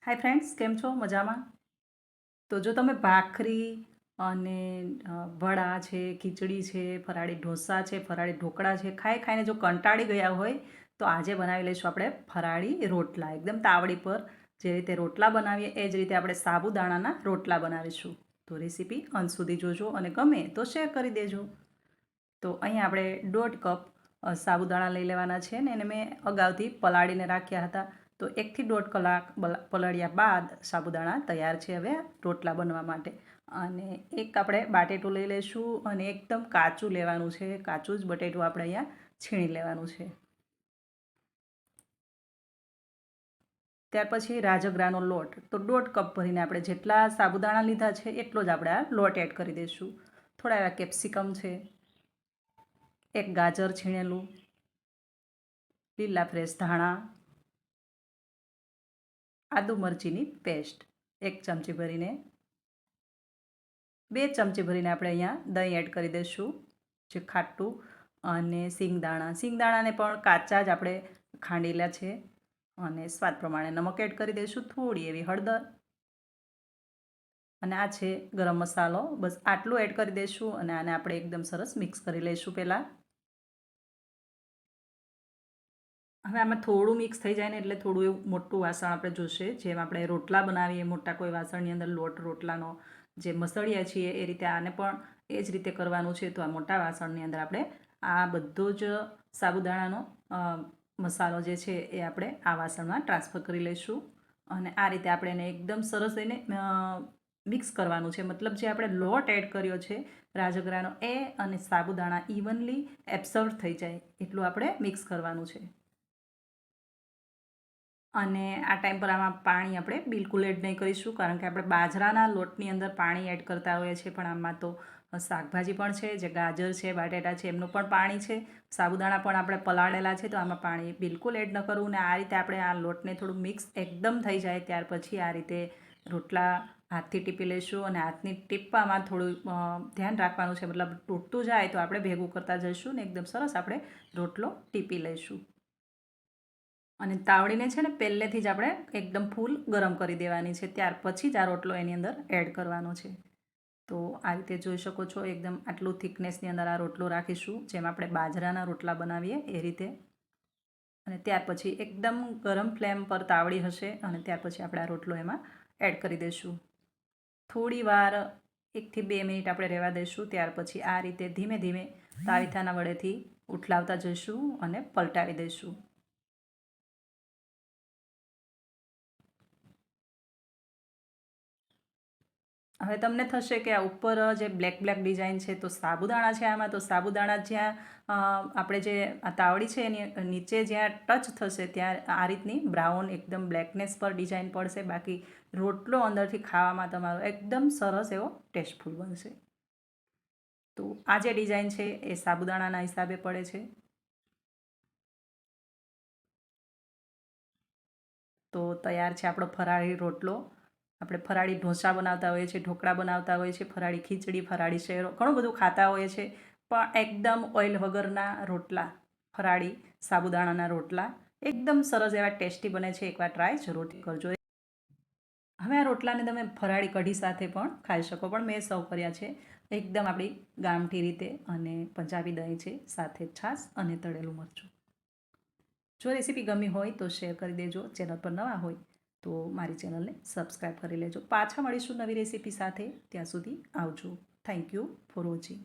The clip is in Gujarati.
હાય ફ્રેન્ડ્સ, કેમ છો? મજામાં? તો જો તમે ભાખરી અને વડા છે, ખીચડી છે, ફરાળી ઢોસા છે, ફરાળી ઢોકળા છે, ખાઈ ખાઈને જો કંટાળી ગયા હોય તો આજે બનાવી લઈશું આપણે ફરાળી રોટલા. એકદમ તાવડી પર જે રીતે રોટલા બનાવીએ એ જ રીતે આપણે સાબુદાણાના રોટલા બનાવીશું. તો રેસીપી અંત સુધી જોજો અને ગમે તો શેર કરી દેજો. તો અહીંયા આપણે 1.5 કપ સાબુદાણા લઈ લેવાના છે ને એને મેં અગાઉથી પલાળીને રાખ્યા હતા. તો 1 થી 1.5 કલાક પલળ્યા બાદ સાબુદાણા તૈયાર છે હવે રોટલા બનવા માટે. અને એક આપણે બાટેટું લઈ લઈશું અને એકદમ કાચું લેવાનું છે. કાચું જ બટેટું આપણે અહીંયા છીણી લેવાનું છે. ત્યાર પછી રાજગરાનો લોટ. તો 1.5 કપ ભરીને આપણે જેટલા સાબુદાણા લીધા છે એટલો જ આપણે આ લોટ એડ કરી દઈશું. થોડા એવા કેપ્સિકમ છે, એક ગાજર છીણેલું, લીલા ફ્રેશ ધાણા, આદુ મરચીની પેસ્ટ 1 ચમચી ભરીને, 2 ચમચી ભરીને આપણે અહીંયા દહીં એડ કરી દઈશું, જે ખાટું, અને સિંગદાણાને પણ કાચા જ આપણે ખાંડેલા છે, અને સ્વાદ પ્રમાણે નમક એડ કરી દઈશું, થોડી એવી હળદર, અને આ છે ગરમ મસાલો. બસ આટલું એડ કરી દઈશું અને આને આપણે એકદમ સરસ મિક્સ કરી લઈશું પહેલાં. હવે આમાં થોડું મિક્સ થઈ જાય ને એટલે થોડું એવું મોટું વાસણ આપણે જોશે. જેમ આપણે રોટલા બનાવીએ મોટા કોઈ વાસણની અંદર લોટ રોટલાનો જે મસળીએ છીએ એ રીતે આને પણ એ જ રીતે કરવાનું છે. તો આ મોટા વાસણની અંદર આપણે આ બધો જ સાબુદાણાનો મસાલો જે છે એ આપણે આ વાસણમાં ટ્રાન્સફર કરી લઈશું. અને આ રીતે આપણે એને એકદમ સરસ એને મિક્સ કરવાનું છે. મતલબ જે આપણે લોટ એડ કર્યો છે રાજગરાનો એ અને સાબુદાણા ઇવનલી એબ્સોર્બ થઈ જાય એટલું આપણે મિક્સ કરવાનું છે. અને આ ટાઈમ પર આમાં પાણી આપણે બિલકુલ એડ નહીં કરીશું, કારણ કે આપણે બાજરાના લોટની અંદર પાણી એડ કરતા હોઈએ છીએ, પણ આમાં તો શાકભાજી પણ છે, જે ગાજર છે, બટાટા છે, એમનું પણ પાણી છે, સાબુદાણા પણ આપણે પલાળેલા છે, તો આમાં પાણી બિલકુલ એડ ન કરવું. ને આ રીતે આપણે આ લોટને થોડું મિક્સ એકદમ થઈ જાય ત્યાર પછી આ રીતે રોટલા હાથથી ટીપી લઈશું. અને હાથની ટીપવામાં થોડું ધ્યાન રાખવાનું છે, મતલબ તૂટતું જાય તો આપણે ભેગું કરતા જઈશું ને એકદમ સરસ આપણે રોટલો ટીપી લઈશું. અને તાવડીને છે ને પહેલેથી જ આપણે એકદમ ફૂલ ગરમ કરી દેવાની છે, ત્યાર પછી જ આ રોટલો એની અંદર એડ કરવાનો છે. તો આ રીતે જોઈ શકો છો એકદમ આટલું થિકનેસની અંદર આ રોટલો રાખીશું, જેમ આપણે બાજરાના રોટલા બનાવીએ એ રીતે. અને ત્યાર પછી એકદમ ગરમ ફ્લેમ પર તાવડી હશે અને ત્યાર પછી આપણે આ રોટલો એમાં એડ કરી દઈશું. થોડી વાર 1 થી 2 મિનિટ આપણે રહેવા દઈશું. ત્યાર પછી આ રીતે ધીમે ધીમે તાવીથાના વડેથી ઉઠલાવતા જઈશું અને પલટાવી દઈશું. હવે તમને થશે કે આ ઉપર જે બ્લેક ડિઝાઇન છે તો સાબુદાણા છે આમાં. તો સાબુદાણા જ્યાં આપણે જે આ તાવડી છે એની નીચે જ્યાં ટચ થશે ત્યાં આ રીતની બ્રાઉન એકદમ બ્લેકનેસ પર ડિઝાઇન પડશે. બાકી રોટલો અંદરથી ખાવામાં તમારો એકદમ સરસ એવો ટેસ્ટફુલ બનશે. તો આ જે ડિઝાઇન છે એ સાબુદાણાના હિસાબે પડે છે. તો તૈયાર છે આપણો ફરાળી રોટલો. આપણે ફરાળી ઢોસા બનાવતા હોઈએ છીએ, ઢોકળા બનાવતા હોઈએ છીએ, ફરાળી ખીચડી, ફરાળી શેરો, ઘણું બધું ખાતા હોઈએ છીએ, પણ એકદમ ઓઇલ વગરના રોટલા, ફરાળી સાબુદાણાના રોટલા એકદમ સરસ એવા ટેસ્ટી બને છે. એકવાર ટ્રાય જરૂરથી કરજો. હવે આ રોટલાને તમે ફરાળી કઢી સાથે પણ ખાઈ શકો, પણ મેં સર્વ કર્યા છે એકદમ આપણી ગામઠી રીતે, અને પંજાબી દહીં છે, સાથે છાશ અને તળેલું મરચું. જો રેસીપી ગમી હોય તો શેર કરી દેજો. ચેનલ પર નવા હોય તો મારી ચેનલને સબસ્ક્રાઈબ કરી લેજો. પાછા મળીશું નવી રેસીપી સાથે. ત્યાં સુધી આવજો. Thank you for watching.